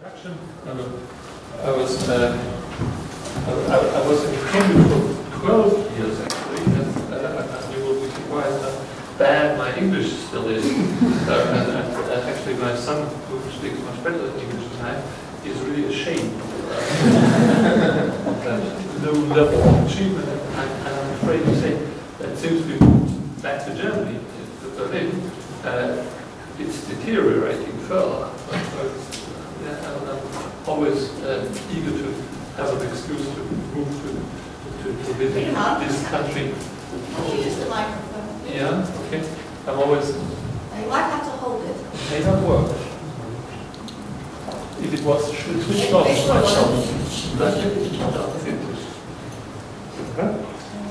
introduction. I was in Cambridge for 12 years actually, and you will be surprised how bad my English still is. And actually my son, who speaks much better English than I, is really ashamed of that low level of achievement. And I'm afraid to say that since we moved back to Germany, to Berlin, it's deteriorating further. I'm always eager to have an excuse to move to visit this country. Use the microphone. Yeah, okay. I'm always... You might have to hold it. May not work. If it was switched off, it might not.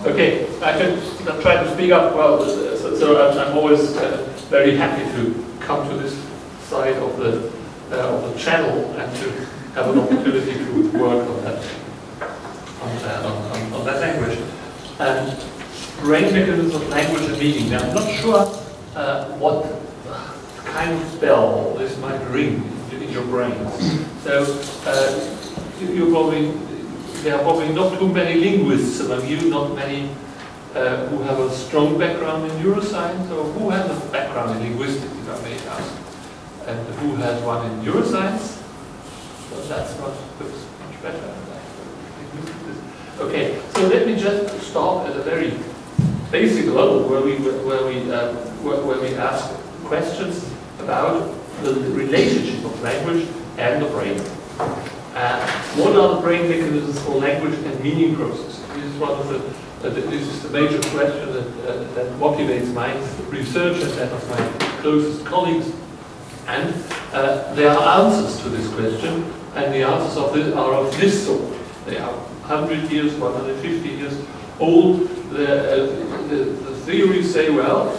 Okay, I can try to speak up well, so I'm always very happy to come to this side of the channel and to have an opportunity to work on that on that language. And brain mechanisms of language and meaning. Now, I'm not sure what kind of bell this might ring in your brains. So there are probably not too many linguists among you, not many who have a strong background in neuroscience, or who has a background in linguistics, if I may ask, and who has one in neuroscience. So that's not looks much better. Okay, so let me just start at a very basic level where we ask questions about the relationship of language and the brain. What are the brain mechanisms for language and meaning processing? This is one of this is the major question that motivates my research and that of my closest colleagues. And there are answers to this question, and the answers are of this sort. They are 100 years, 150 years old. The theories say, well,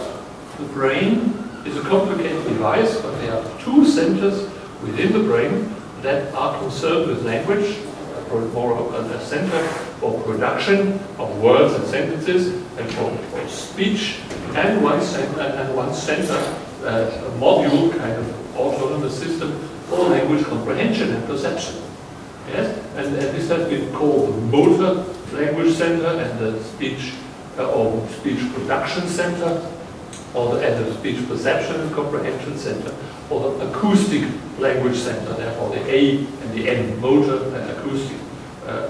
the brain is a complicated device, but there are two centers within the brain that are concerned with language, more a center for production of words and sentences, and for speech, and one center, a module, kind of autonomous system for language comprehension and perception. Yes, and this has been called the motor language center and the speech or speech production center, or the speech perception and comprehension center, or the acoustic language center, therefore the A and the N, motor and acoustic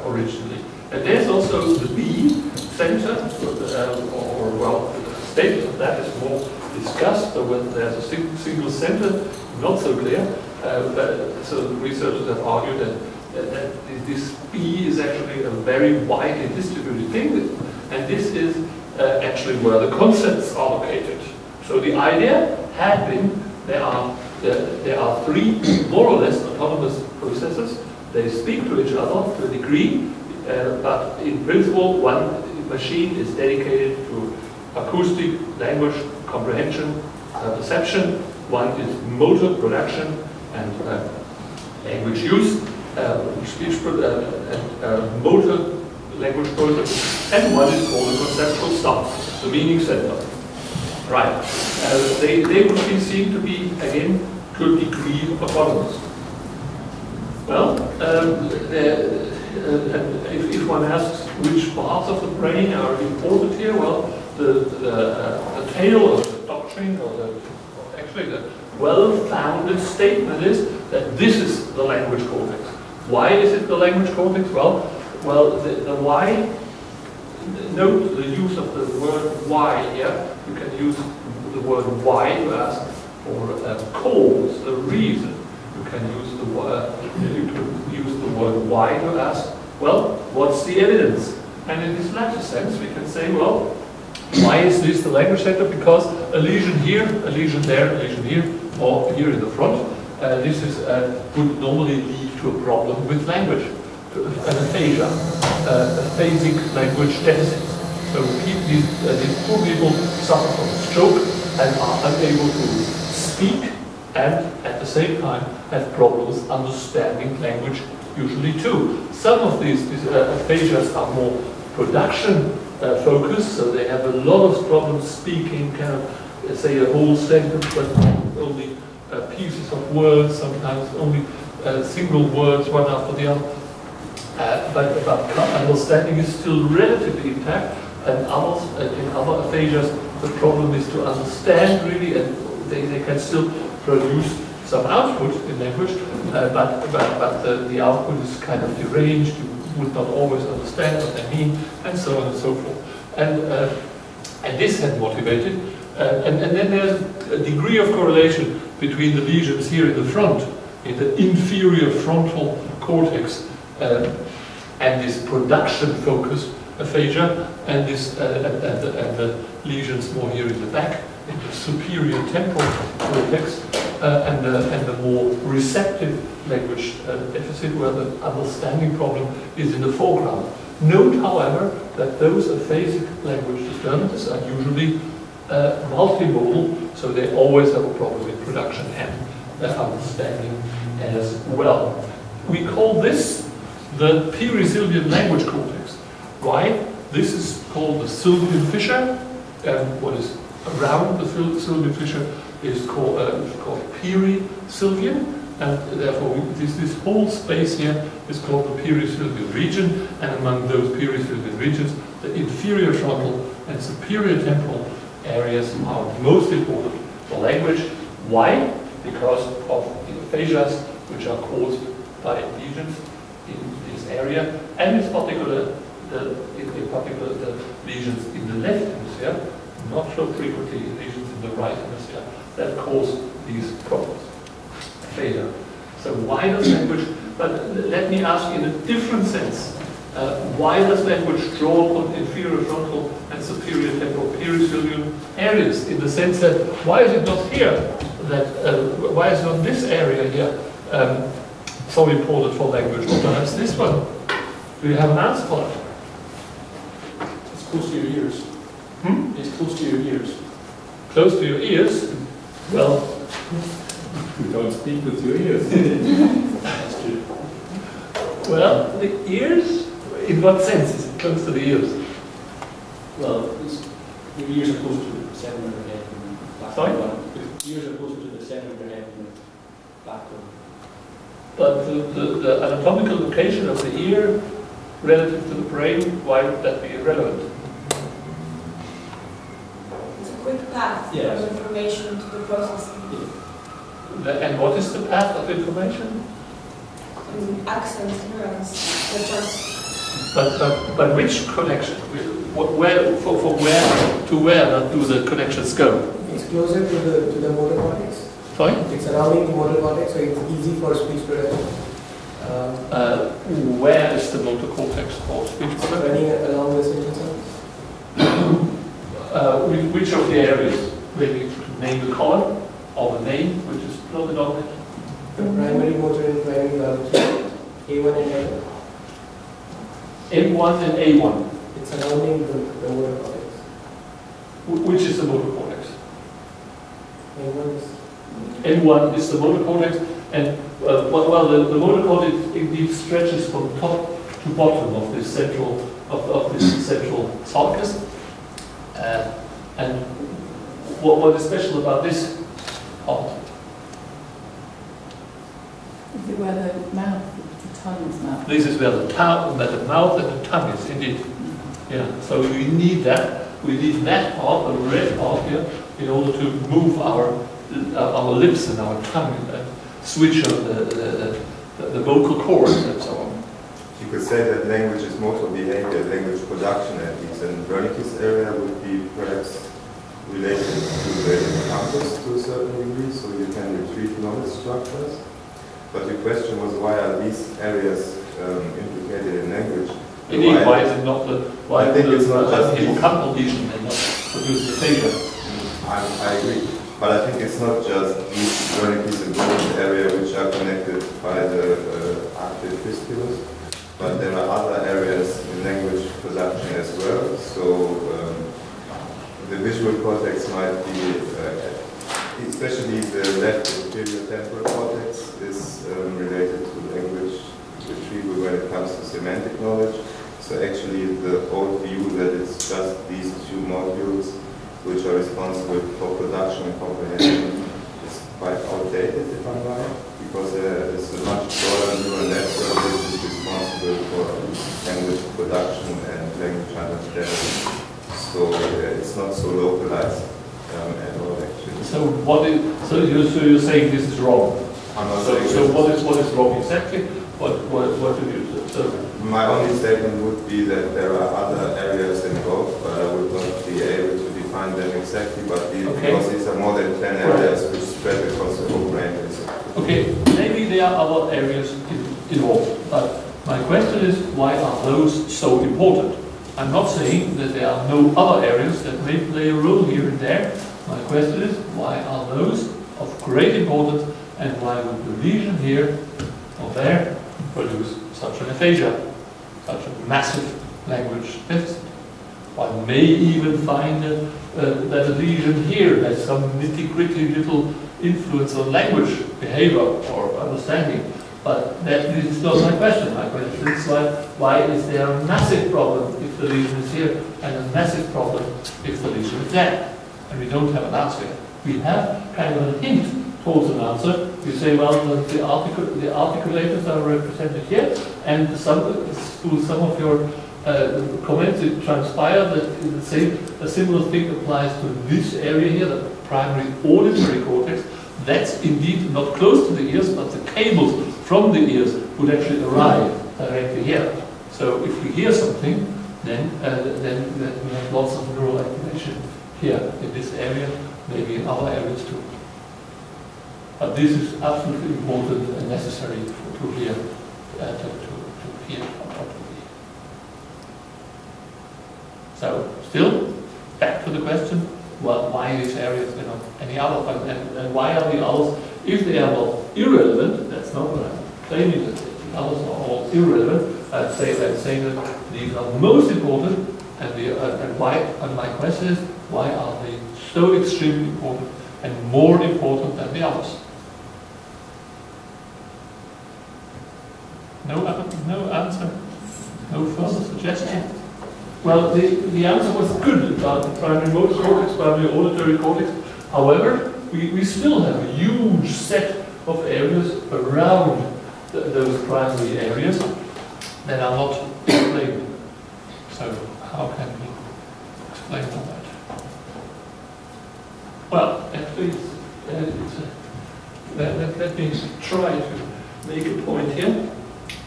originally. And there's also the B center, well, the status of that is more discussed, so when there's a single center, not so clear. So researchers have argued that this B is actually a very widely distributed thing, and this is actually where the concepts are located. So the idea had been there are three more or less autonomous processes. They speak to each other to a degree, but in principle, one machine is dedicated to acoustic language comprehension, perception. One is motor production and language use, speech and motor language process, and one is called the conceptual stuff, the meaning center. Right. They would be seen to be, again, to a degree autonomous. Well, if one asks which parts of the brain are important here, well, the tail of the doctrine, or actually the well-founded statement is that this is the language cortex. Why is it the language cortex? Well, the why. Note the use of the word why here. You can use the word why to ask for cause, the reason. You can use the word why to ask, well, what's the evidence? And in this latter sense, we can say, well, why is this the language center? Because a lesion here, a lesion there, a lesion here, or here in the front, this is would normally lead to a problem with language, an aphasia, aphasic language deficit. So these poor people suffer from stroke and are unable to speak, and at the same time have problems understanding language usually too. Some of these aphasias are more production focused, so they have a lot of problems speaking, kind of say a whole sentence, but only pieces of words, sometimes only single words one after the other. But understanding is still relatively intact, and others, in other aphasias, the problem is to understand really, and they can still produce some output in language, but the output is kind of deranged. You would not always understand what they mean, and so on and so forth. And this had motivated. And then there's a degree of correlation between the lesions here in the front, in the inferior frontal cortex, and this production-focused aphasia, and the lesions more here in the back, in the superior temporal cortex, and the more receptive language deficit, where the understanding problem is in the foreground. Note, however, that those aphasic language disturbances are usually multimodal, so they always have a problem with production and understanding as well. We call this the perisylvian language cortex. Why? This is called the sylvian fissure, and what is around the sylvian fissure is called perisylvian, and therefore this whole space here is called the perisylvian region, and among those perisylvian regions, the inferior frontal and superior temporal areas are most important for language. Why? Because of aphasias which are caused by lesions in this area, and in particular the lesions in the left hemisphere, not so frequently lesions in the right hemisphere, that cause these problems. Aphasia. So why does language, but let me ask in a different sense, why does language draw upon inferior frontal and superior temporal perisylvian areas, in the sense that why is it not here, that why is not this area here so important for language, or perhaps this one? Do you have an answer for that? It's close to your ears. It's close to your ears. Close to your ears? Well, you don't speak with your ears. That's true. Well, the ears, in what sense is it close to the ears? Well, your ears are closer to the center of your head than the back. Sorry? Your ears are closer to the center of your head than the back of. But the anatomical location of the ear relative to the brain, why would that be irrelevant? It's a quick path Yes. of information to the processing. And what is the path of information? Accents, neurons, which are But which connection? Where, from where to where do the connections go? It's closer to the motor cortex. Sorry? It's surrounding the motor cortex, so it's easy for speech production. Where is the motor cortex for speech production? Running along the central surface. Which of the areas? Maybe name the color or the name, which is plotted on it. The primary motor and primary valve, A1 and A1. M1 and A1. It's surrounding the motor cortex. Which is the motor cortex? A1 is M1 is the motor cortex, and well, the motor cortex indeed stretches from top to bottom of this central central sulcus. And what is special about this part? Is it where the mouth, the tongue's mouth? This is where the mouth and the tongue is, indeed. Yeah. So we need that. We need that part, the red part here, in order to move our lips and our tongue and switch on the vocal cords and so on. You could say that language is motor behavior, language production at least, and Wernicke's area would be perhaps related to the hippocampus to a certain degree, so you can retrieve knowledge structures. But the question was, why are these areas implicated in language? Indeed, why is it not the I think it's not just hippocampal lesion and not producing aphasia? I agree. But I think it's not just these Wernicke's involved area which are connected by the active fistulus, but there are other areas in language production as well. So the visual cortex might be, especially the left inferior temporal cortex, is related to language retrieval when it comes to semantic knowledge. So actually the old view that it's just these two modules which are responsible for production and comprehension is quite outdated, if I'm right, because it's a much broader neural network which is responsible for language production and language understanding. So it's not so localized at all, actually. So you're saying this is wrong? I'm not So, saying so this. what is wrong exactly? What do you do? So my only statement would be that there are other areas involved, but I would not be able to define them exactly. But because these are more than 10 areas which spread across the whole brain. Okay, maybe there are other areas involved, but my question is, why are those so important? I'm not saying that there are no other areas that may play a role here and there. My question is, why are those of great importance, and why would the lesion here or there produce such an aphasia, such a massive language deficit? One may even find that a lesion here has some nitty-gritty little influence on language, behavior, or understanding. But this is not my question. My question is why is there a massive problem if the lesion is here, and a massive problem if the lesion is there? And we don't have an answer yet. We have kind of a hint towards an answer. You say, well, the articulators are represented here, and through some of your comments, it transpired that a similar thing applies to this area here, the primary auditory cortex. That's indeed not close to the ears, but the cables from the ears would actually arrive directly here. So if we hear something, then we have lots of neural activation here in this area, maybe in other areas too. But this is absolutely important and necessary to hear to hear appropriately. So still, back to the question. Well, why these areas, any other, and why are the others, if they are not irrelevant, that's not what I'm claiming, that the others are all irrelevant, I'd say that these are most important, and my question is, why are they so extremely important and more important than the others? No answer? No further suggestion? Well, the answer was good about the primary motor cortex, primary auditory cortex. However, we still have a huge set of areas around those primary areas that are not explained. So how can we explain all that? Well, at least let me try to make a point here.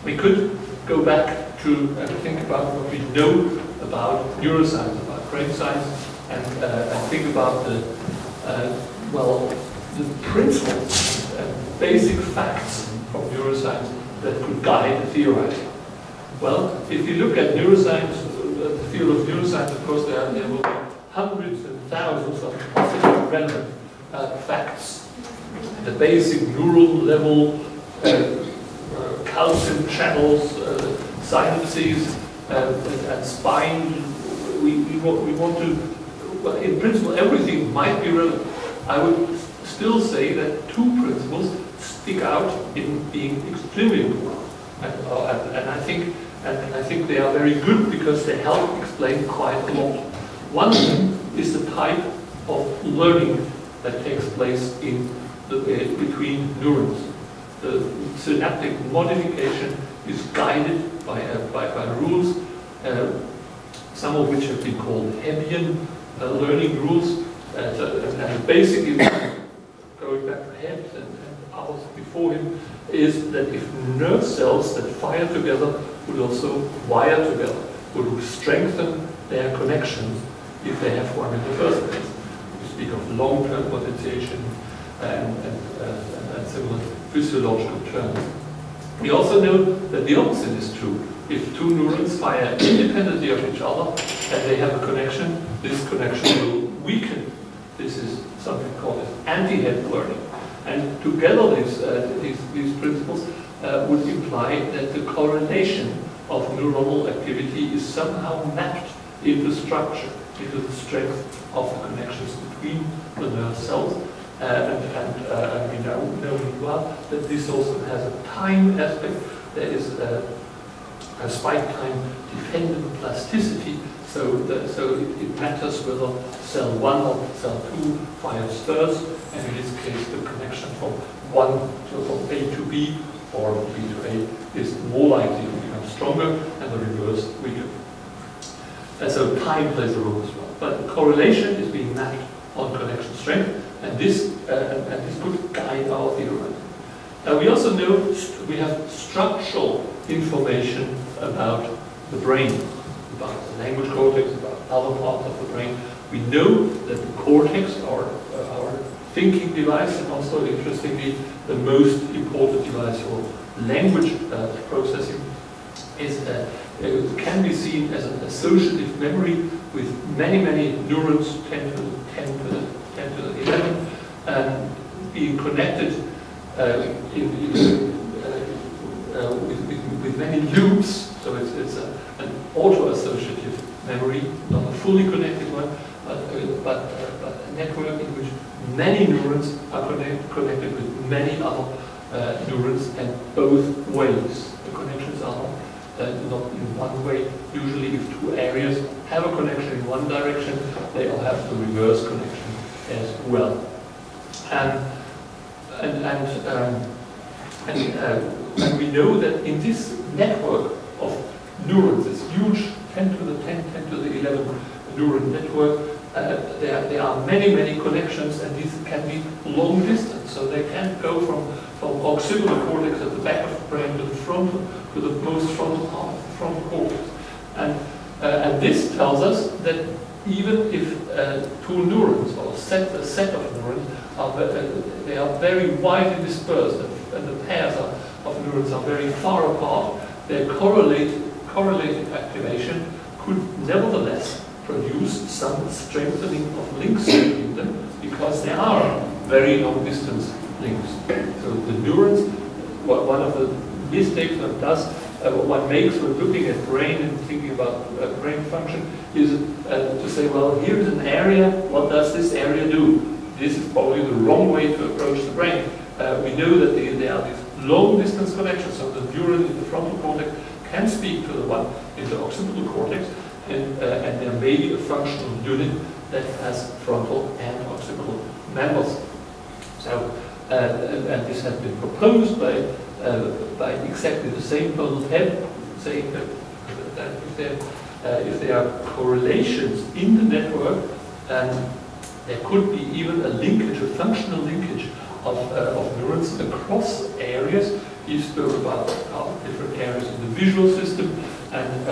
We could go back to think about what we know about neuroscience, about brain science, and think about the principles and basic facts from neuroscience that could guide the theorizing. Well, if you look at neuroscience, the field of neuroscience, of course, there will be hundreds and thousands of possibly relevant facts. The basic neural level, calcium channels, synapses, and spine. We want to, well, in principle, everything might be relevant. I would still say that two principles stick out in being extremely important, and I think they are very good because they help explain quite a lot. One of them is the type of learning that takes place in between neurons. The synaptic modification is guided by rules, some of which have been called Hebbian learning rules, and basically, going back to Hebb and others before him, is that if nerve cells that fire together would also wire together, would strengthen their connections if they have one in the first place. We speak of long-term potentiation and similar physiological terms. We also know that the opposite is true. If two neurons fire independently of each other and they have a connection, this connection will weaken. This is something called anti-Hebb learning. And together these principles would imply that the correlation of neuronal activity is somehow mapped into structure, into the strength of the connections between the nerve cells. And we know well that this also has a time aspect. There is has spike-time dependent plasticity, so it matters whether cell 1 or cell 2 fires first, and in this case the connection from A to B or B to A is more likely to become stronger, and the reverse weaker. And so time plays a role as well. But correlation is being mapped on connection strength, and this could guide our theory. We also know we have structural information about the brain, about the language cortex, about other parts of the brain. We know that the cortex, our thinking device, and also interestingly the most important device for language processing, can be seen as an associative memory with many neurons, 10 to the 11, being connected with many loops. So it's an auto-associative memory, not a fully connected one, but a network in which many neurons are connected with many other neurons, and both ways. The connections are not in one way. Usually if two areas have a connection in one direction, they all have the reverse connection as well. And we know that in this network of neurons, this huge 10 to the 11 neuron network, there are many connections, and these can be long distance. So they can go from occipital cortex at the back of the brain to the frontal, to the most frontal part of the frontal cortex. And this tells us that even if two neurons, or a set of neurons, they are very widely dispersed, and the pairs of neurons are very far apart, their correlated activation could nevertheless produce some strengthening of links between them, because there are very long distance links. So the neurons, one of the mistakes one makes when looking at brain and thinking about brain function is to say, well, here's an area, what does this area do? This is probably the wrong way to approach the brain. We know that there are these long distance connections, so the neuron in the frontal cortex can speak to the one in the occipital cortex, and there may be a functional unit that has frontal and occipital members. So, and this has been proposed by exactly the same puzzled head, saying that if there are correlations in the network, there could be even a linkage, a functional linkage of neurons across areas. He spoke about different areas in the visual system, and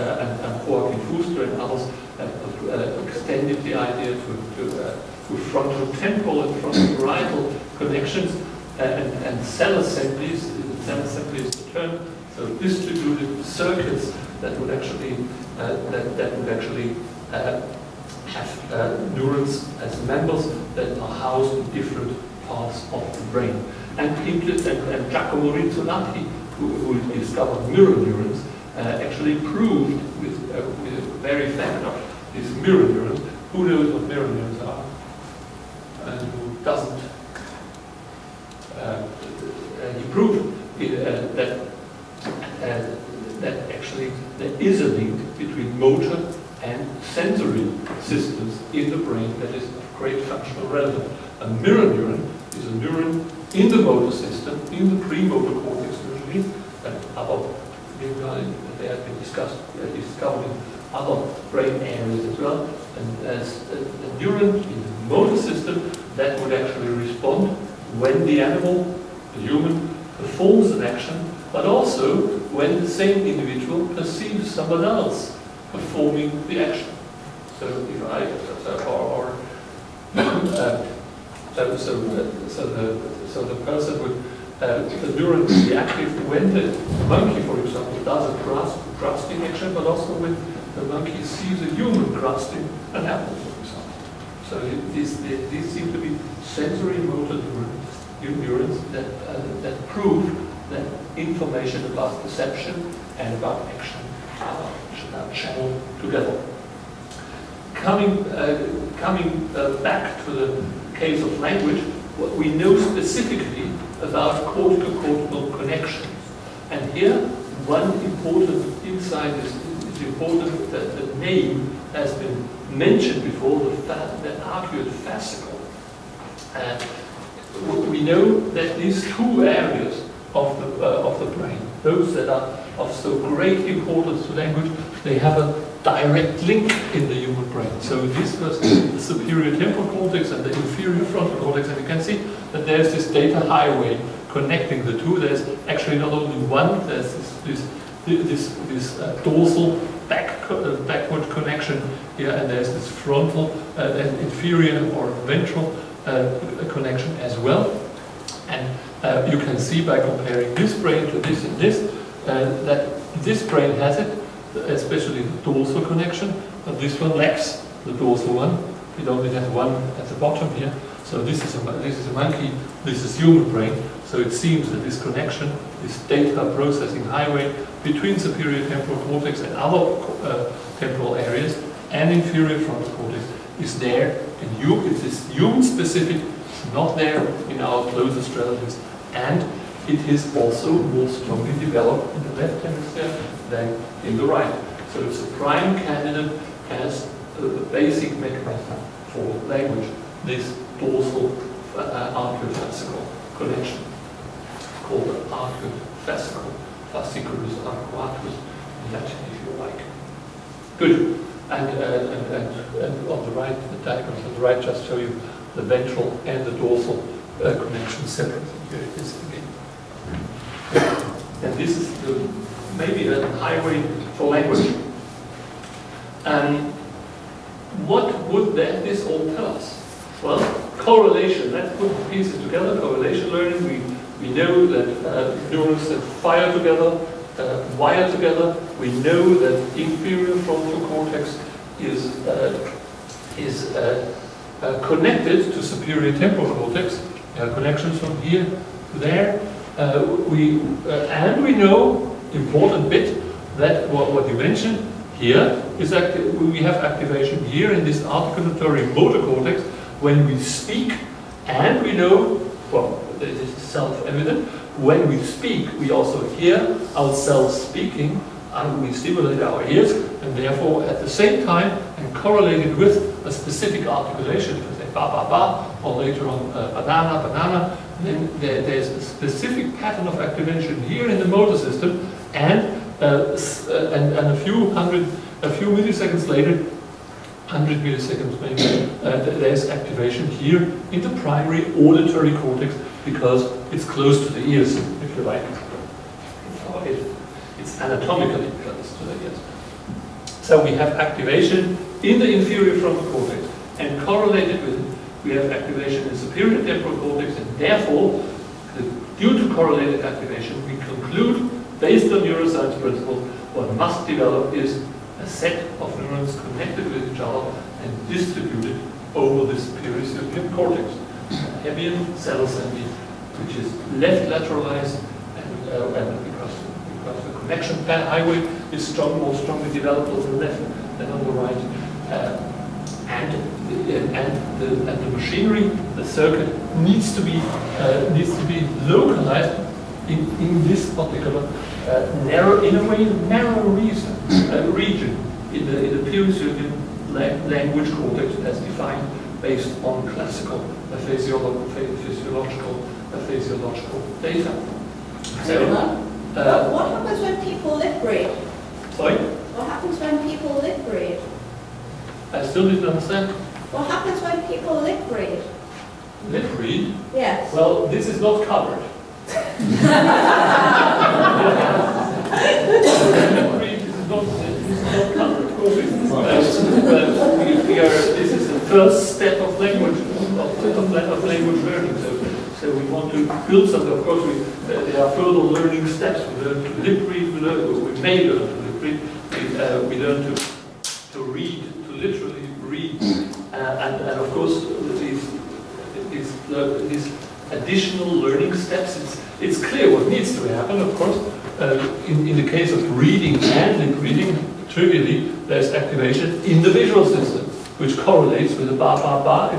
Joachim Fuster and others have extended the idea to frontal temporal and frontal parietal connections, and cell assemblies. Cell assembly is the term. So distributed circuits that would actually have neurons as members that are housed in different parts of the brain. And Giacomo Rizzolatti, who discovered mirror neurons, actually proved with a very fact of these mirror neurons. Who knows what mirror neurons are? And who doesn't? He proved that actually there is a link between motor and sensory systems in the brain that is of great functional relevance. A mirror neuron is a neuron in the motor system, in the premotor cortex usually, and other they have been discovered in other brain areas as well. And as a neuron in the motor system that would actually respond when the animal, the human, performs an action, but also when the same individual perceives someone else performing the action. So if the person would, the neuron would be active when the monkey, for example, does a grasping action, but also when the monkey sees a human grasping an apple, for example. So these seem to be sensory motor neurons that prove that information about perception and about action are channeled together. Coming back to the case of language, what we know specifically about cortical-cortical connections. And here, one important insight is important that the name has been mentioned before, the arcuate fascicle. We know that these two areas of the brain, those that are of so great importance to language, they have a direct link in the human brain. So this was the superior temporal cortex and the inferior frontal cortex, and you can see that there's this data highway connecting the two. There's actually not only one, there's this dorsal backward connection here, and there's this frontal and inferior or ventral connection as well. And you can see by comparing this brain to this and this, that this brain has it, especially the dorsal connection, but this one lacks the dorsal one. It only has one at the bottom here. So this is a monkey, this is human brain. So it seems that this connection, this data processing highway between superior temporal cortex and other temporal areas and inferior frontal cortex is there in human. It is human specific, it's not there in our closest relatives, and it is also more strongly developed in the left hemisphere than in the right. So it's a prime candidate as the basic mechanism for language, this dorsal arcuate fascicle connection, called the arcuate fascicle, fasciculus arcuatus in Latin, if you like. Good. And on the right, the diagrams on the right just show you the ventral and the dorsal connection separately. Here it is again. And this is maybe a highway for language. What would this all tell us? Well, correlation. Let's put the pieces together. Correlation learning. We know that neurons that fire together, wire together. We know that inferior frontal cortex is connected to superior temporal cortex. There are connections from here to there. And we know, important bit, that what you mentioned here is that we have activation here in this articulatory motor cortex when we speak, and we know, well, this is self-evident, when we speak, we also hear ourselves speaking, and we stimulate our ears, and therefore at the same time, and correlated with a specific articulation, if we say ba ba ba, or later on banana, banana, then there's a specific pattern of activation here in the motor system, and a few milliseconds later, 100 milliseconds maybe, there's activation here in the primary auditory cortex because it's close to the ears, if you like. It's anatomically close to the ears. So we have activation in the inferior frontal cortex, and correlated with it, we have activation in the superior temporal cortex, and therefore, due to correlated activation, we conclude, based on neuroscience principles, what must develop is a set of neurons connected with each other and distributed over this pericircular cortex. Hebbian cell assembly, which is left lateralized, and because the connection highway is more strongly developed on the left than on the right, and the machinery, the circuit needs to be localized in this particular narrow region in the pericircular language cortex as defined based on classical physiological data. So, what happens when people lip read? Sorry? What happens when people lip read? I still didn't understand. What happens when people lip read? Lip read? Yes. Well, this is not covered. This is the first step of language learning. So we want to build something. Of course, there are further learning steps. We learn to lip read. We may learn to lip read. We learn to read, to literally read, and of course these additional learning steps. It's clear what needs to happen. Of course, in the case of reading and lip reading, trivially, there's activation in the visual system, which correlates with the ba ba ba.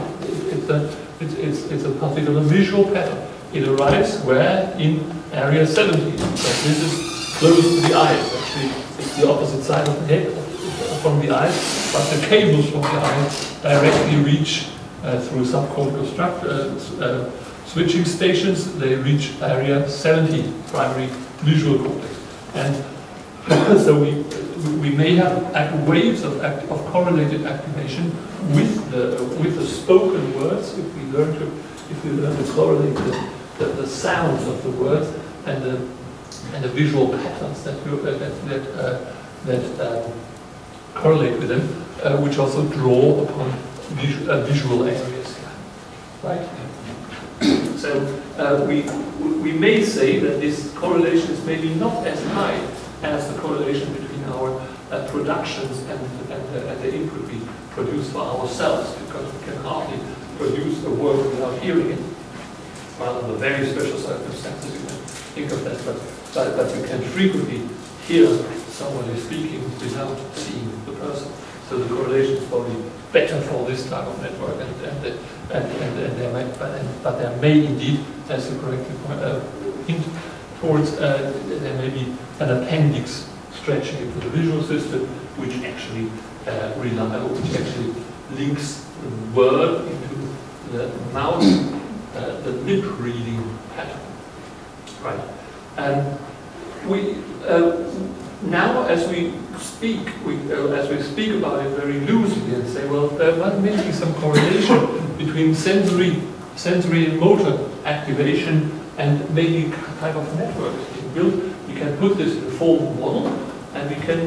It's a particular visual pattern. It arrives where in area 17. So this is close to the eyes. Actually, it's the opposite side of the head from the eyes, but the cables from the eyes directly reach through subcortical structure switching stations. They reach area 70, primary visual cortex, and so we may have waves of correlated activation with the spoken words if we learn to correlate the sounds of the words and the visual patterns that correlate with them, which also draw upon visual areas. Right. So we may say that this correlation is maybe not as high as the correlation between our productions and the input we produce for ourselves, because we can hardly produce a word without hearing it. Well, under very special circumstances you can think of that, but you can frequently hear somebody speaking without seeing the person. So the correlation is probably better for this type of network, but there may indeed, as you correctly hint towards, there may be an appendix stretching into the visual system, which actually links the word into the mouth, the lip reading pattern. Right. And we now, as we speak about it very loosely and say, well, there might be some correlation between sensory and motor activation and maybe type of network being built. We can put this in a formal model, and we can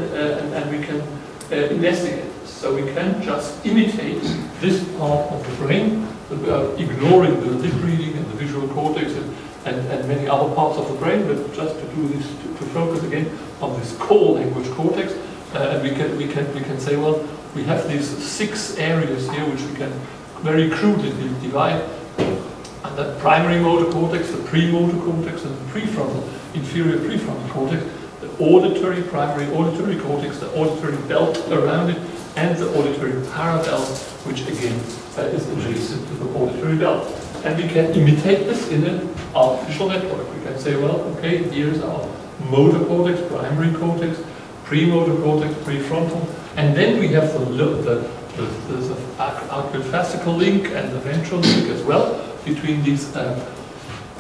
investigate this. So we can just imitate this part of the brain, ignoring the lip reading and the visual cortex and many other parts of the brain, but just to do this, to focus again on this core language cortex, and we can say, well, we have these 6 areas here which we can very crudely divide. And the primary motor cortex, the premotor cortex, and the prefrontal, inferior prefrontal cortex, the primary auditory cortex, the auditory belt around it, and the auditory parabelt, which again is adjacent to the auditory belt. And we can imitate this in an artificial network. We can say, well, okay, here's our motor cortex, primary cortex, premotor cortex, prefrontal, and then we have the oculofascical link and the ventral link as well between these.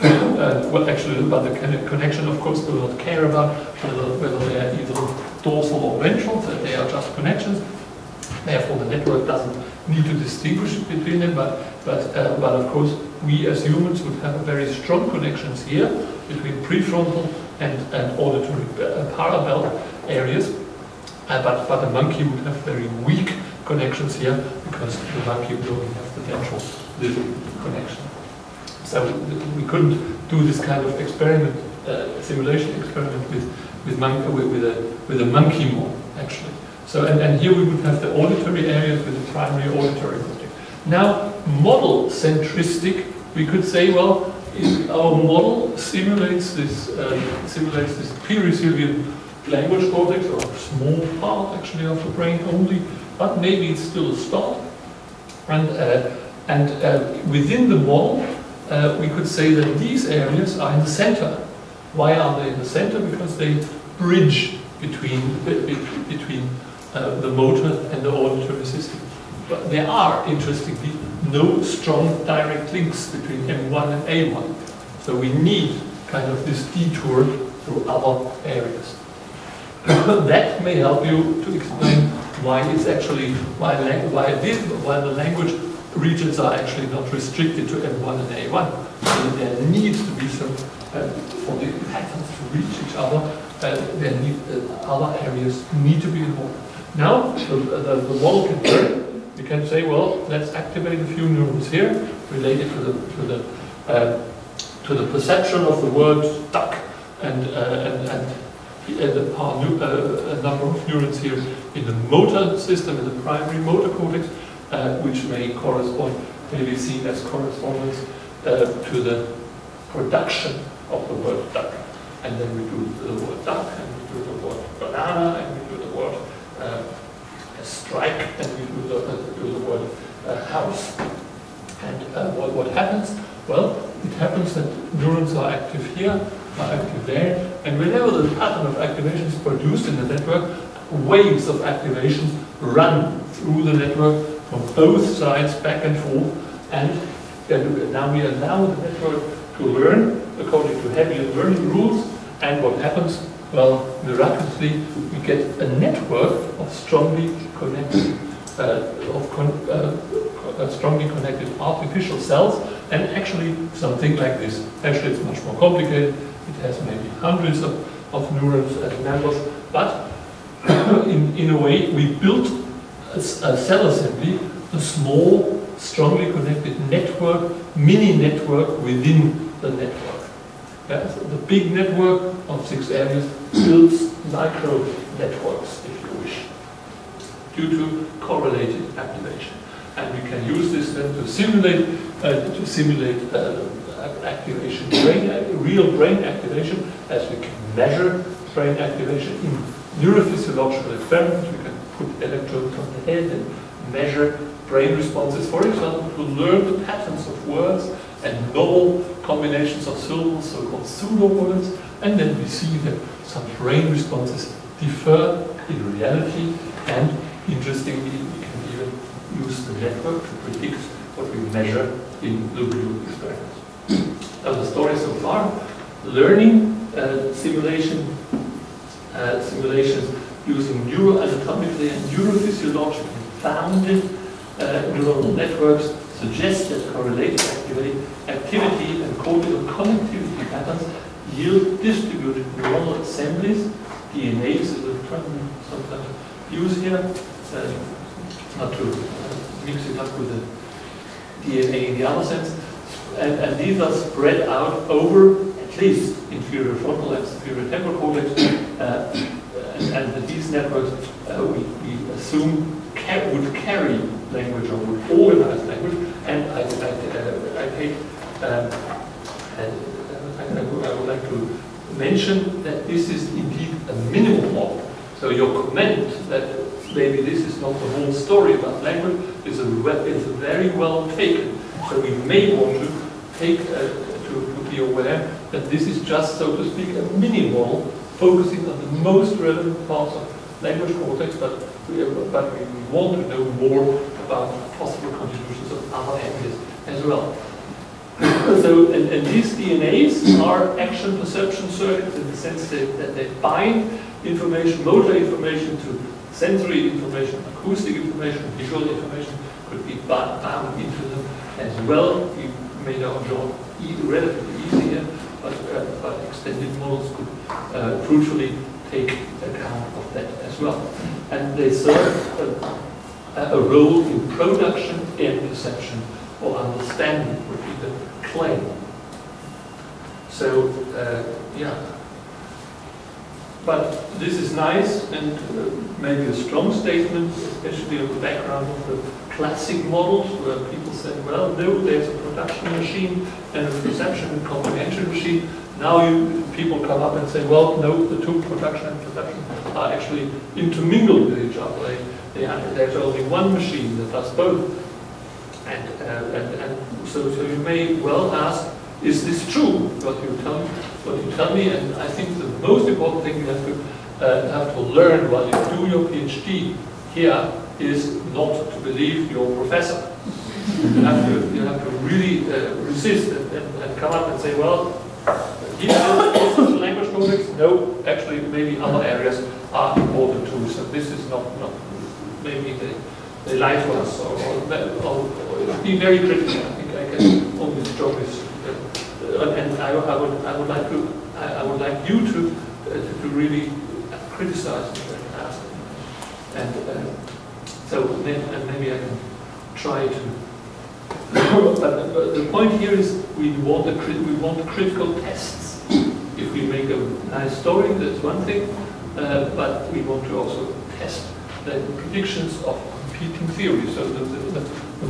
Well, actually, but the connection, of course, do not care about whether they are either dorsal or ventral. That they are just connections. Therefore, the network doesn't need to distinguish between them. But of course, we as humans would have very strong connections here between prefrontal and auditory parabelt areas. But the monkey would have very weak connections here because the monkey would only have the ventral little connection. So we couldn't do this kind of experiment, simulation experiment with a monkey model, actually. So and here we would have the auditory areas with the primary auditory cortex. Now, model centristic, we could say, well, our model simulates this perisylvian language cortex, or a small part actually of the brain only, but maybe it's still a start. And within the model, we could say that these areas are in the center. Why are they in the center? Because they bridge between the motor and the auditory system. But there are, interestingly, no strong direct links between M1 and A1. So we need kind of this detour through other areas. That may help you to explain why it's actually why the language regions are actually not restricted to M1 and A1. So there needs to be some, for the patterns to reach each other, other areas need to be involved. Now, the model can turn. We can say, well, let's activate a few neurons here related to the perception of the word duck, and a number of neurons here in the motor system, in the primary motor cortex, which may be seen as correspondence to the production of the word duck. And then we do the word duck, and we do the word banana, and we do the word strike, and we do the word house. And what happens? Well, it happens that neurons are active here are active there, and whenever the pattern of activation is produced in the network, waves of activation run through the network from both sides, back and forth, and now we allow the network to learn according to Hebbian learning rules, and what happens? Well, miraculously, we get a network of strongly connected artificial cells, and actually something like this. Actually, it's much more complicated. It has maybe hundreds of neurons as members, but in a way, we built a cell assembly, a small, strongly connected network, mini network within the network. Yeah, so the big network of 6 areas builds micro networks, if you wish, due to correlated activation. And we can use this then to simulate activation, real brain activation, as we can measure brain activation in neurophysiological experiments. We can put electrodes on the head and measure brain responses, for example, to learn the patterns of words and novel combinations of syllables, so-called pseudo words, and then we see that some brain responses differ in reality, and interestingly, we can even use the network to predict what we measure in the real experiments. Now the story so far, learning simulations using neuroanatomically and neurophysiologically founded neuronal networks suggest that correlated activity and cortical connectivity patterns yield distributed neuronal assemblies. DNAs is a term we sometimes use here, not to mix it up with the DNA in the other sense. And these are spread out over at least inferior frontal and superior temporal cortex, and these networks we assume would carry language or would organize language. And I would like to mention that this is indeed a minimal model. So your comment that maybe this is not the whole story about language is very well taken. So we may want to take to be aware that this is just, so to speak, a mini model focusing on the most relevant parts of language cortex, but we want to know more about possible contributions of other areas as well. So, and these DNAs are action perception circuits in the sense that they bind information, motor information to sensory information, acoustic information, visual information could be bound into them as well. We made our job relatively easy here, but extended models could fruitfully take account of that as well. And they serve a role in production and perception or understanding would be the claim. So, yeah. But this is nice and maybe a strong statement, especially on the background of the classic models where people said, well, no, there's a production machine and a perception and comprehension machine. Now people come up and say, well, no, the two, production and perception, are actually intermingled with each other. There's only one machine that does both. And so you may well ask, is this true, what you tell me? And I think the most important thing you have to learn while you do your PhD here is not to believe your professor. You have to really resist and come up and say, well, here is the language cortex. No, actually, maybe other areas are important too. So this is not maybe they lie to us or be very critical. I think I can only strong this. And I would like you to really criticize me and ask me. And so then maybe I can try to. But the point here is we want critical tests. If we make a nice story, that's one thing, but we want to also test the predictions of competing theories. So the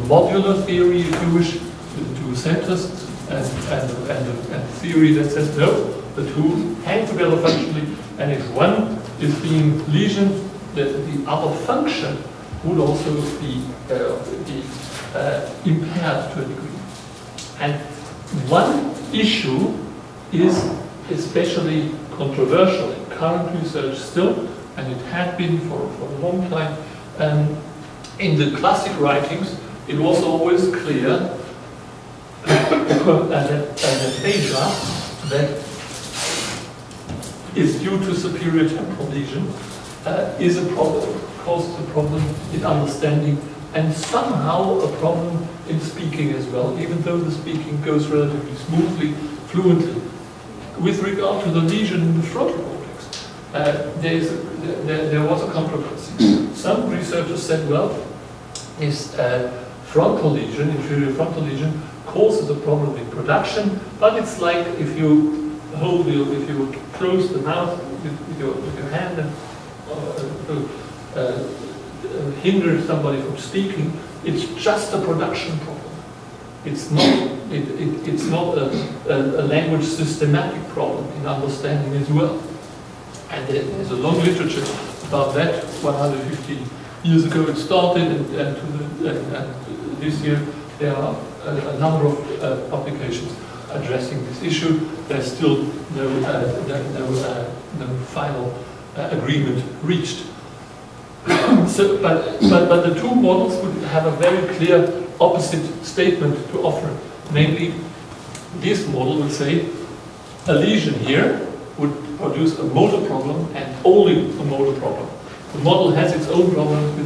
modular theory, if you wish, with the two centers, and theory that says no, the two hang together functionally, and if one is being lesioned, the other function would also be impaired to a degree. And one issue is especially controversial in current research still, and it had been for a long time. In the classic writings, it was always clear that aphasia that is due to superior temporal lesion is a problem, causes a problem in understanding, and somehow a problem in speaking as well, even though the speaking goes relatively smoothly, fluently. With regard to the lesion in the frontal cortex, there was a controversy. Some researchers said, well, this frontal lesion, inferior frontal lesion, causes a problem in production, but it's like if you close the mouth with your hand and hinder somebody from speaking, it's just a production problem. It's not a language systematic problem in understanding as well. And there's a long literature about that. 150 years ago it started, and this year there are a number of publications addressing this issue. There's still no final agreement reached. But the two models would have a very clear opposite statement to offer. Namely, this model would say a lesion here would produce a motor problem and only a motor problem. The model has its own problems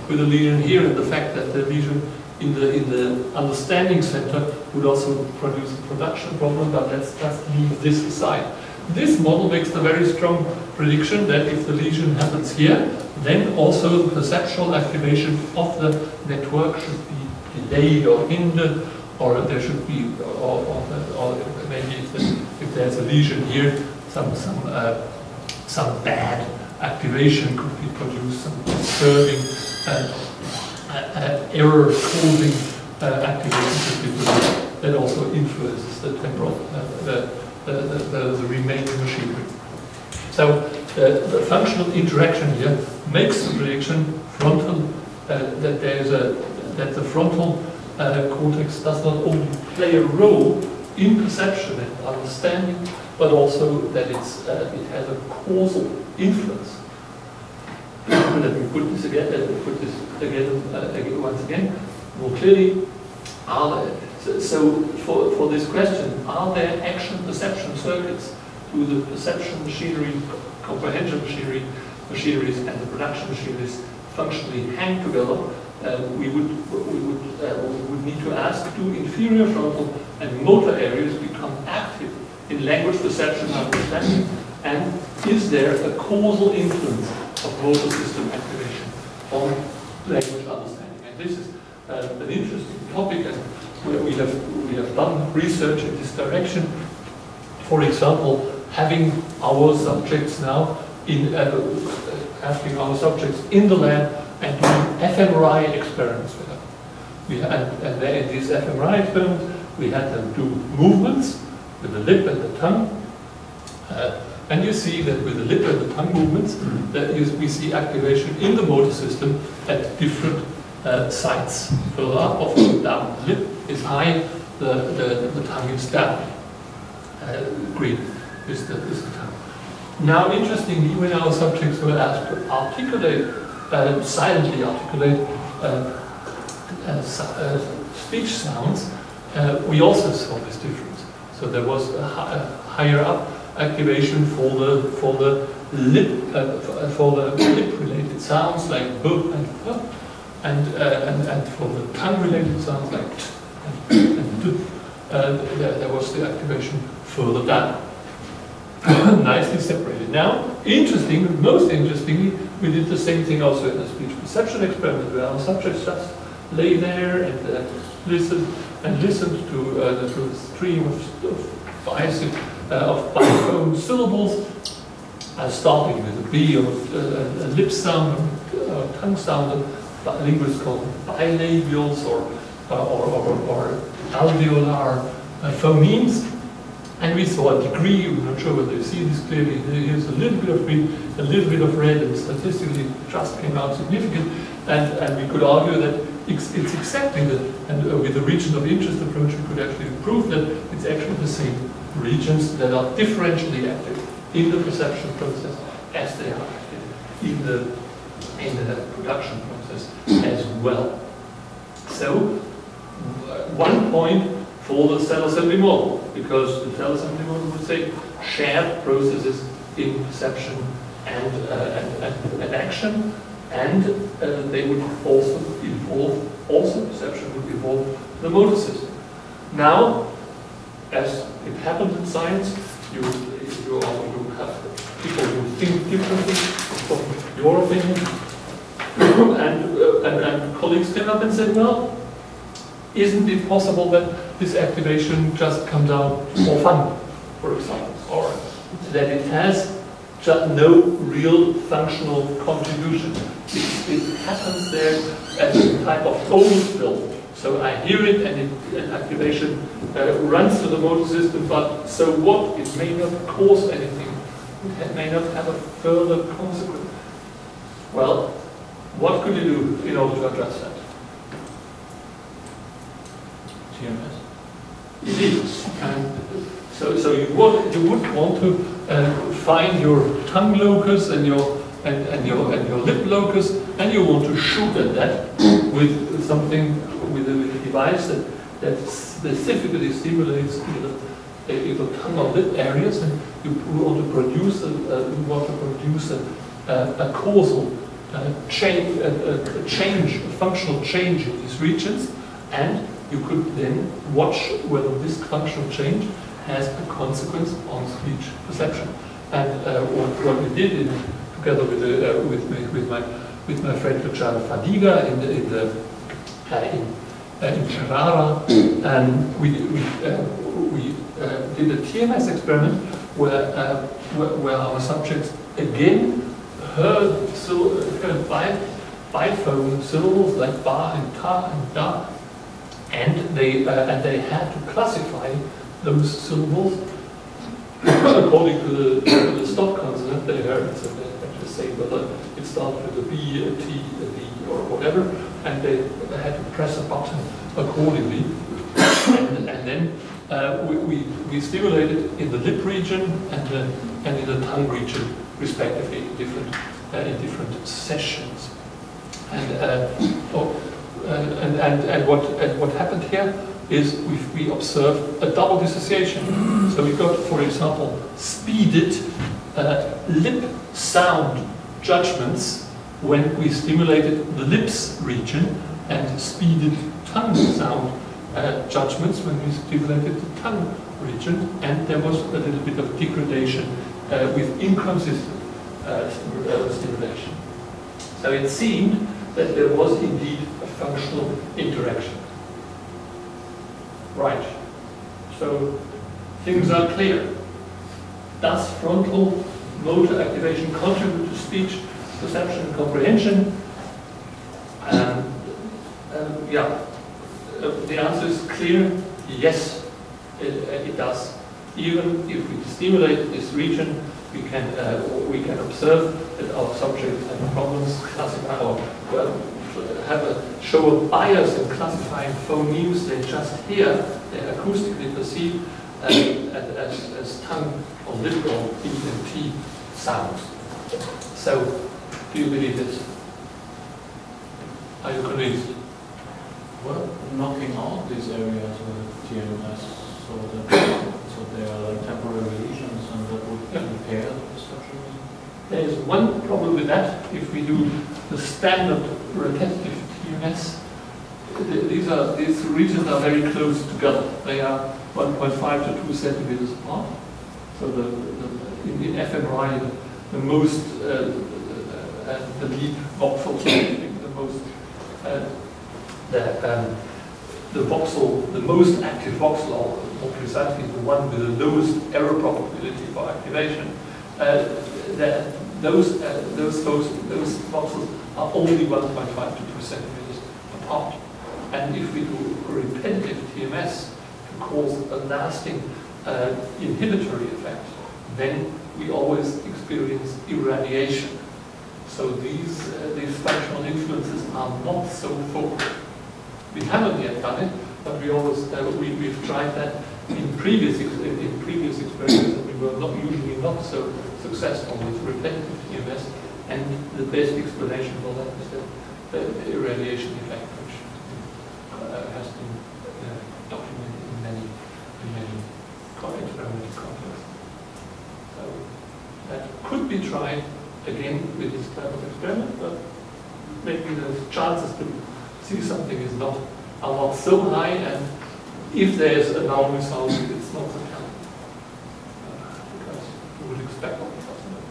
with the lesion here, and the fact that the lesion in the understanding center would also produce a production problem, but let's just leave this aside. This model makes the very strong prediction that if the lesion happens here, then also the perceptual activation of the network should be delayed or hindered, or there should be, or maybe if there's a lesion here, some bad activation could be produced, some disturbing error-causing activation could be produced that also influences the temporal, the remaining machinery. So the functional interaction here makes the prediction frontal that the frontal cortex does not only play a role in perception and understanding, but also that it has a causal influence. Let me put this again. Once again, more clearly. So for this question, are there action perception circuits to the perception machinery, comprehension machineries, and the production machineries functionally hang together? We would need to ask: do inferior frontal and motor areas become active in language perception and understanding? And is there a causal influence of motor system activation on language understanding? And this is an interesting topic, and where we have done research in this direction. For example, having our subjects now in the lab and doing fMRI experiments with them. And then in these fMRI experiments, we had them do movements with the lip and the tongue. And you see that with the lip and the tongue movements, we see activation in the motor system at different sites. Further up or further down. The lip is high, the tongue is down. Green is the tongue. Now, interestingly, when our subjects were asked to articulate, silently articulate speech sounds, we also saw this difference. So there was a higher up activation for the lip-related sounds like b and f, and for the tongue-related sounds like t and d. There was the activation further down, nicely separated. Now, most interestingly, we did the same thing also in a speech perception experiment, where our subjects just lay there and listened to the stream of biphone syllables, starting with a B or a lip sound, or tongue sound. Linguists call them bilabials or alveolar phonemes. And we saw a degree. I'm not sure whether you see this clearly. Here's a little bit of green, a little bit of red, and statistically just came out significant. And we could argue that it's exactly the, and with the region of interest approach, we could actually prove that it's actually the same regions that are differentially active in the perception process as they are active in the production process as well. So, one point for the cell assembly model, because the cell assembly model would say shared processes in perception and action, and they would also involve, perception would involve the motor system. Now, as it happens in science, you have people who think differently from your opinion, and colleagues came up and said, well, isn't it possible that this activation just comes out for fun, for example, or that it has just no real functional contribution? It happens there as a type of overspill. So I hear it and activation runs to the motor system, but so what? It may not cause anything. It may not have a further consequence. Well, what could you do in order to address that? TMS. Indeed. And so you would want to find your tongue locus and your lip locus, and you want to shoot at that with something, with a device that specifically stimulates either tongue or lip areas, and you want to produce a causal change, a functional change in these regions, and you could then watch whether this functional change has a consequence on speech perception. And what we did together with my friend Luciano Fadiga in Ferrara, and we did a TMS experiment where our subjects again heard biphone syllables like ba and ta and da, and they had to classify those syllables according to the stop consonant they heard. So they had to say whether it started with a B, a T, a D, or whatever, and they had to press a button accordingly. And then we stimulated in the lip region and in the tongue region, respectively, in different sessions. And what happened here is we observed a double dissociation. So we got, for example, speeded lip sound judgments when we stimulated the lips region, and speeded tongue sound judgments when we stimulated the tongue region, and there was a little bit of degradation with inconsistent stimulation. So it seemed that there was indeed a functional interaction. Right. So things are clear. Does frontal motor activation contribute to speech perception and comprehension? The answer is clear. Yes, it does. Even if we stimulate this region, we can observe that our subjects have problems classifying, or show a bias in classifying phonemes they just hear, they acoustically perceive as tongue or lip or E and T sounds. So, do you believe this? Are you convinced? Well, knocking out these areas with TMS so they are like temporary lesions, and that would impair the perception. There is one problem with that. If we do the standard repetitive TMS, these regions are very close together. They are 1.5 to 2 centimeters apart. So in fMRI, the most the deep voxel, the most the most active voxel, or more precisely the one with the lowest error probability for activation, those voxels are only 1.5 to 2 centimeters apart. And if we do repetitive TMS to cause a lasting inhibitory effect, then we always experience irradiation. So these functional influences are not so focal. We haven't yet done it, but we've tried that in previous experiments that we were usually not so successful with reflective TMS, and the best explanation for that is the irradiation effect, which has been documented in many experimental contexts. So that could be tried again with this type of experiment, but maybe the chances to see something are not so high, and if there is a null result, it's not so counted. Because you would expect all the possible.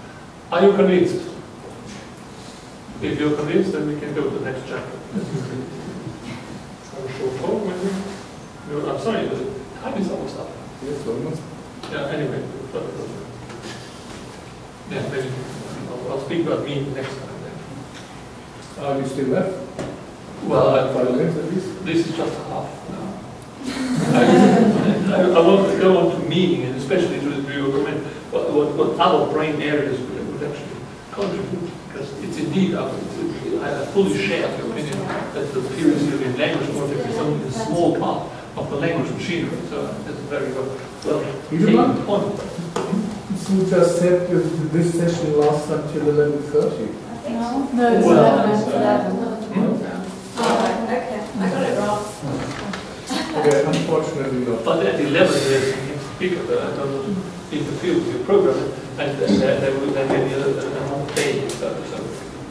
Are you convinced? If you're convinced, then we can go to the next chapter. No, I'm sorry, the time is almost up. Yes, almost. Yeah, anyway. Yeah, maybe I'll speak about me next time then. Are you still left? Well, 5 minutes at least? this is just half now. I want to go on to meaning, and especially to review what other brain areas would actually contribute, because it's indeed, I fully share the opinion that the theory in language morphic is only a small part of the language machinery, so that's a very well taken point. You just said that this session lasts until 11:30. I think so. No, it's Well, 11. Oh, okay, I got it wrong. Okay, unfortunately not. But at 11 there's something speaker that I don't interfere with your program, and there will then be another day. So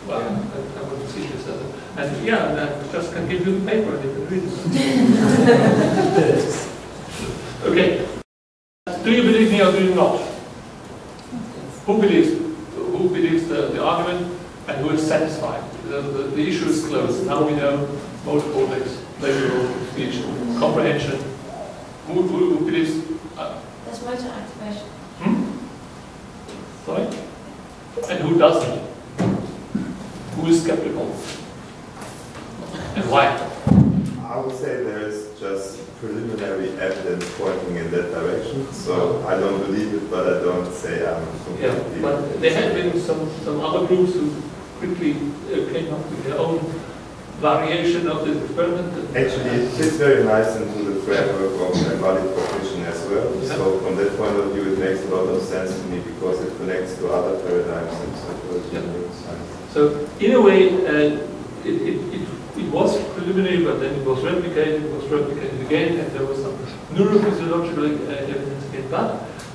well, I wouldn't see this as and yeah, and I just can give you the paper and you can read it. Okay. Do you believe me or do you not? Who believes the argument and who is satisfied? The issue is closed. Now we know motor cortex, lateral speech, comprehension. Who believes? There's motor activation. Sorry? And who doesn't? Who is skeptical? And why? I would say there is just preliminary evidence pointing in that direction, so I don't believe it, but I don't say I'm Yeah, but there have been some other groups who quickly came up with their own variation of this experiment. Actually, it fits very nice into the framework of embodied cognition as well. Yeah. So from that point of view, it makes a lot of sense to me because it connects to other paradigms in psychology and neuroscience. So in a way, it was preliminary, but then it was replicated again, and there was some neurophysiological evidence again. But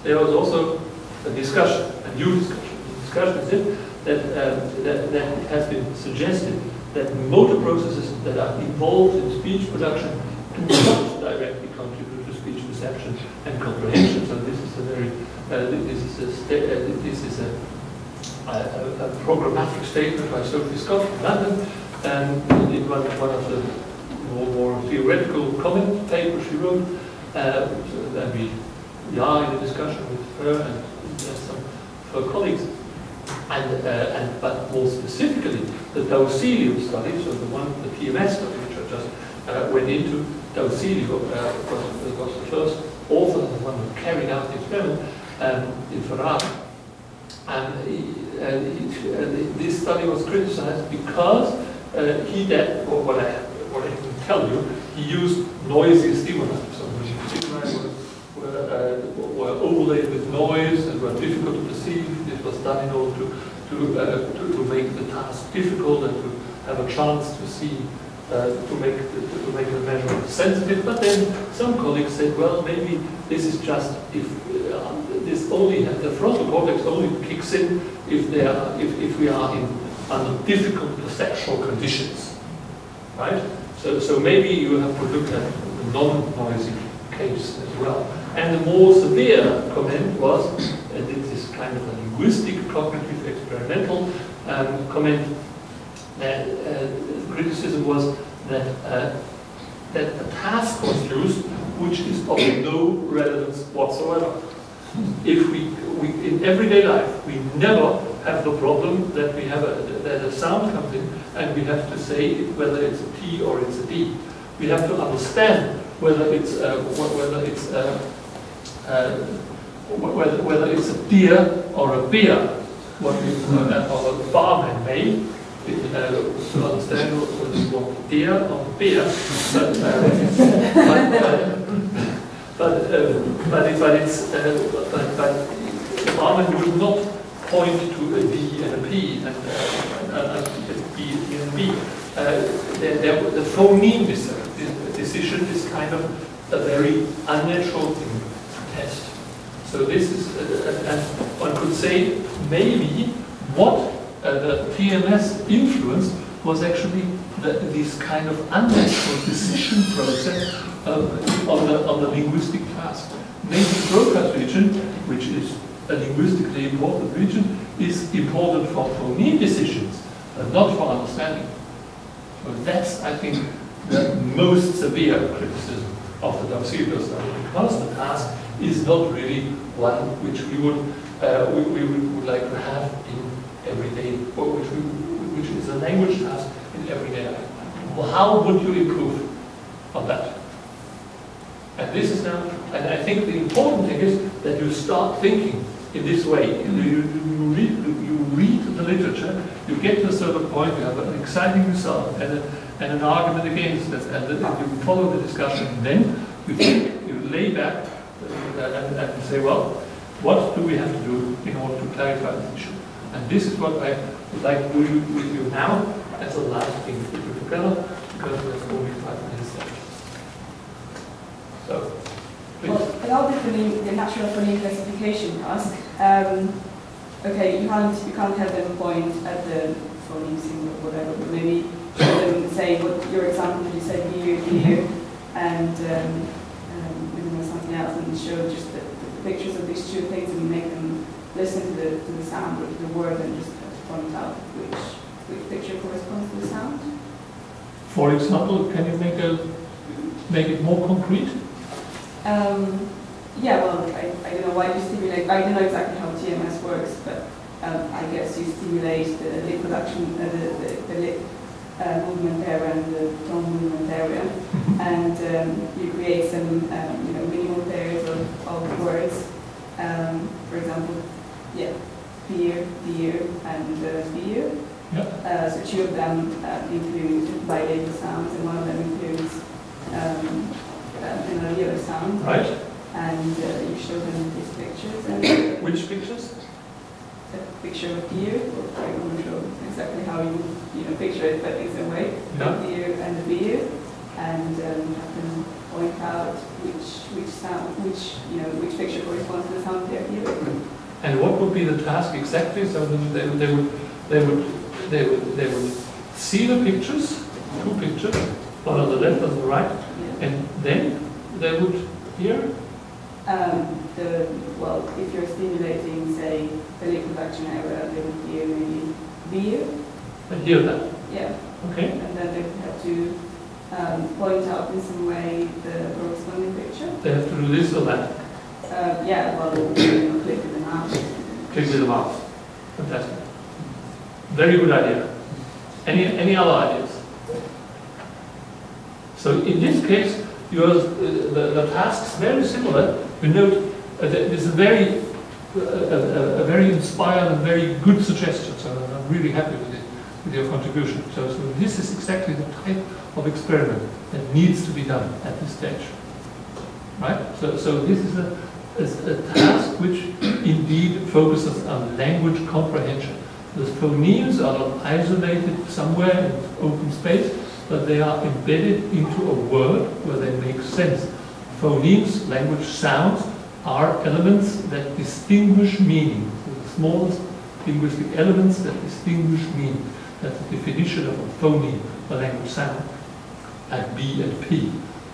there was also a discussion, a new discussion. The discussion is that it has been suggested that motor processes that are involved in speech production do not directly contribute to speech perception and comprehension. So this is a very a programmatic statement by Sophie Scott in London, and in one of the more theoretical comment papers she wrote. And we are in a discussion with her and some of her colleagues. But more specifically, the Dausilio study, so the TMS study which I just went into, Dausilio was the first author, the one who carried out the experiment in Ferrari. And this study was criticized because he did, or what I can tell you, he used noisy stimuli. So stimuli were overlaid with noise and were difficult to perceive. This was done in order to make the task difficult and to have a chance to see, to make the measurement sensitive. But then some colleagues said, well, maybe this is just if the frontal cortex only kicks in if we are under difficult perceptual conditions, right? So maybe you have to look at the non-noisy case as well. And the more severe comment was, and this is kind of a linguistic, cognitive, experimental comment. Criticism was that a task was used which is of no relevance whatsoever. If we in everyday life we never have the problem that we have that a sound comes in and we have to say whether it's a T or it's a D. We have to understand whether it's a deer or a beer. What we or a barman made to understand whether you want deer or beer. but the barman would not point to a D and a P and a B and a B. The phoneme decision is kind of a very unnatural thing to test. So this is, and one could say maybe what the TMS influenced was actually this kind of unnatural decision process on the linguistic task. Maybe Broca's region, which is a linguistically important region, is important for phoneme decisions, but not for understanding. So that's, I think, the most severe criticism of the Doxedo study, because the task is not really one which we would like to have in everyday, or which is a language task in everyday life. Well, how would you improve on that? And this is now, and I think the important thing is that you start thinking in this way. You read the literature, you get to a certain point, you have an exciting result and an argument against it, and then you follow the discussion, and then you think, you lay back and say, well, what do we have to do in order to clarify this issue? And this is what I would like to do with you now as a last thing to do together, because there's only 5 minutes left. So, please. Well, about the natural phoneme classification task, okay, you can't have them point at the phoneme symbol or whatever, but maybe say what your example that you said here, and something else, and show just the pictures of these two things, and make them listen to the sound or to the word, and just point out which picture corresponds to the sound. For example, can you make it more concrete? Yeah, well, I don't know why you stimulate. I don't know exactly how TMS works, but I guess you stimulate the lip production, the lip movement area and the tone movement area, and you create some, minimal pairs of words. For example, yeah, beer, deer, and beer. Yep. So 2 of them include bilateral sounds, and 1 of them includes an alveolar sound. Right. And you show them these pictures. And which pictures? A picture of deer, or I don't know exactly how you picture it, but it's a way. Yeah. The deer and the beer, and have them point out which sound, which picture corresponds to the sound they're hearing. And what would be the task exactly? So they would see the pictures, 2 pictures, one on the left and the right, and then they would hear. Well, if you're stimulating, say, the lip production area, they would hear maybe beer. And hear that. Yeah. Okay. And then they would have to point out in some way the corresponding picture. They have to do this or that. Yeah. Well, click with the mouse. Click with the mouse. Fantastic. Very good idea. Any other ideas? So in this case, the tasks very similar. You note there's a very inspired and very good suggestion. So I'm really happy with your contribution. So this is exactly the type of experiment that needs to be done at this stage, right? So this is a task which indeed focuses on language comprehension. The phonemes are not isolated somewhere in open space, but they are embedded into a word where they make sense. Phonemes, language sounds, are elements that distinguish meaning. So the smallest linguistic elements that distinguish meaning. That's the definition of a phoneme, a language sound. And B and P,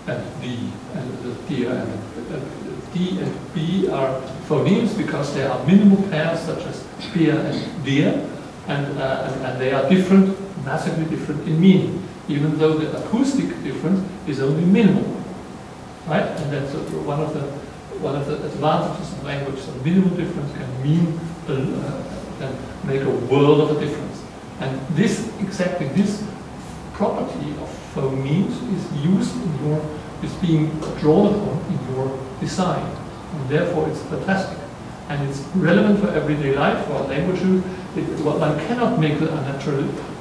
and D, and the D and B are phonemes because they are minimal pairs such as beer and deer, and they are different, massively different in meaning, even though the acoustic difference is only minimal, right? And that's one of the advantages of language. So minimal difference can make a world of a difference. And this property of phonemes is being drawn upon in your design, and therefore it's fantastic. And it's relevant for everyday life, for language use. One cannot make the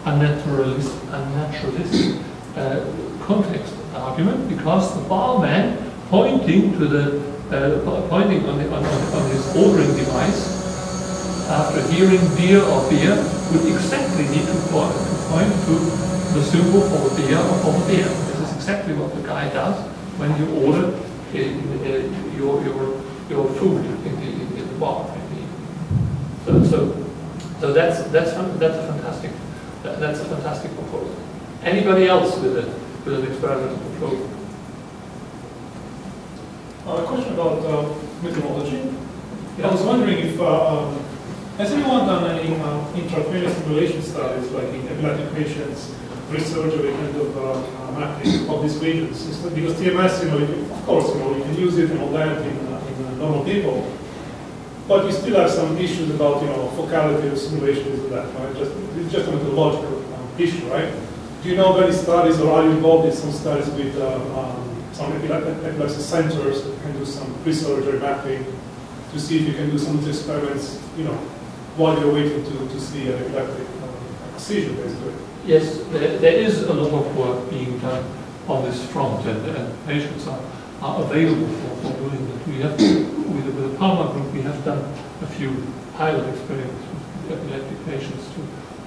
unnaturalistic context argument, because the barman pointing to the pointing on his ordering device after hearing beer or beer would exactly need to point to the symbol for beer or for beer. This is exactly what the guy does when you order your food in the bar. So that's a fantastic proposal. Anybody else with an experimental proposal? A question about methodology. Yeah. I was wondering if has anyone done any intracranial stimulation studies, like in epileptic patients, research or kind of mapping of these regions? Because TMS, of course, you can use it and all that in normal people, but you still have some issues about focality of simulation and that. Right? It's just a methodological issue, right? Do you know of any studies, or are you involved in some studies with some epilepsy centers that can do some research or mapping to see if you can do some of the experiments, while you're waiting to see an epileptic seizure, basically? Yes, there is a lot of work being done on this front, and patients are available for doing it. We have, with the Palmer group, we have done a few pilot experiments with epileptic patients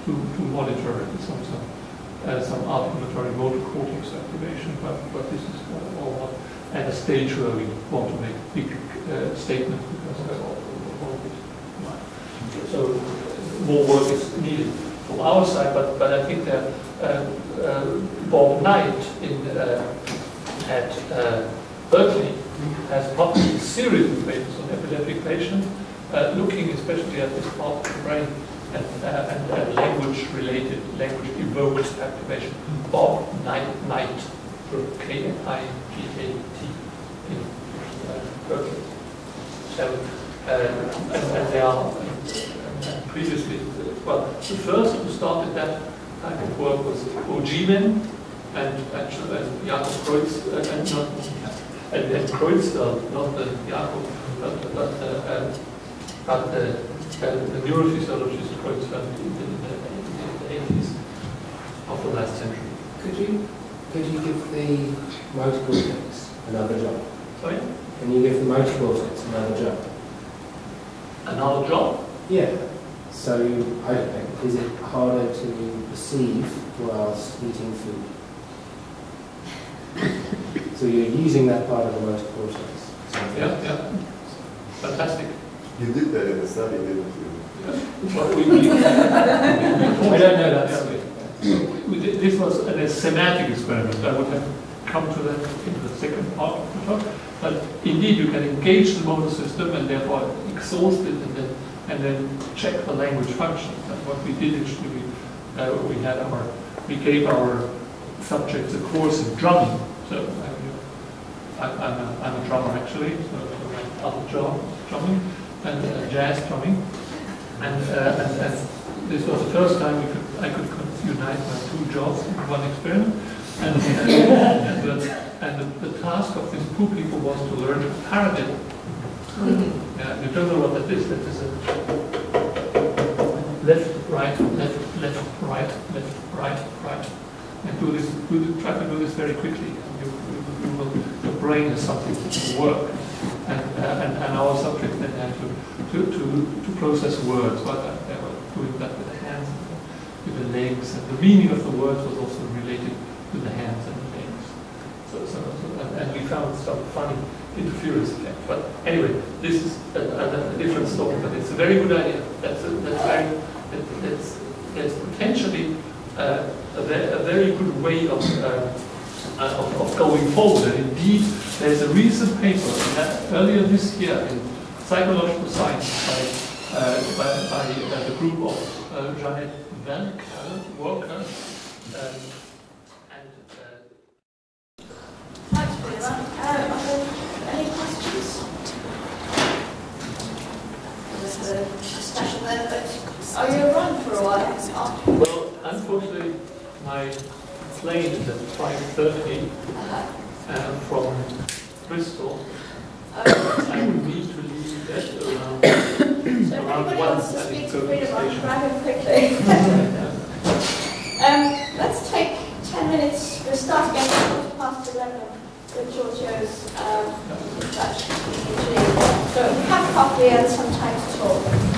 to monitor some articulatory motor cortex activation, but this is all not at a stage where we want to make big statements because of all of it. So more work is needed from our side, but I think that Bob Knight at Berkeley has published a series of papers on epileptic patients, looking especially at this part of the brain and language-related, language-evoked activation. Bob Knight, K-N-I-G-A-T, in Berkeley. So, and they are previously, well, the first who started that type of work was O'Geeman and Jakob Kreutz, and Kreutzfeld, not Jakob, but the neurophysiologist Kreutzfeld in the 80s of the last century. Could you give the motor cortex another job? Sorry? Can you give the motor cortex another job? Another job? Yeah. So, I don't know, is it harder to perceive whilst eating food? So you're using that part of the motor cortex. Yeah. Fantastic. You did that in the study, didn't you? Yeah. Well, we I don't know that. This was a semantic experiment. I would have come to that in the second part of the talk. But indeed, you can engage the motor system and therefore exhaust it and then check the language functions. And what we did actually, we gave our subjects a course in drumming. So I'm a drummer actually. So my other job is drumming and jazz drumming. And this was the first time I could unite my two jobs in one experiment. And the task of these two people was to learn a paradiddle. Yeah, you don't know what that is. That is a left, right, left, left, right, left, right, right. And try to do this very quickly. Your brain is something to work. And our subjects then had to process words. But they were doing that with the hands, with the legs, and the meaning of the words was also related to the hands and the legs. And we found some funny interference effect. But anyway, this is a different story. But it's a very good idea. That's potentially a very good way of going forward. And indeed, there's a recent paper earlier this year in Psychological Science by the group of Jeanette Walker. Thanks, Friedemann. Are there any questions? There's a discussion there, but are you around for a while? Well, unfortunately, my plane is at 5:30 from Bristol. I would need to leave at around So if anybody wants to speak to Friedemann, grab him quickly. Let's take 10 minutes. We'll start again at 11. Giorgio's touch EEG. So have coffee and sometimes talk.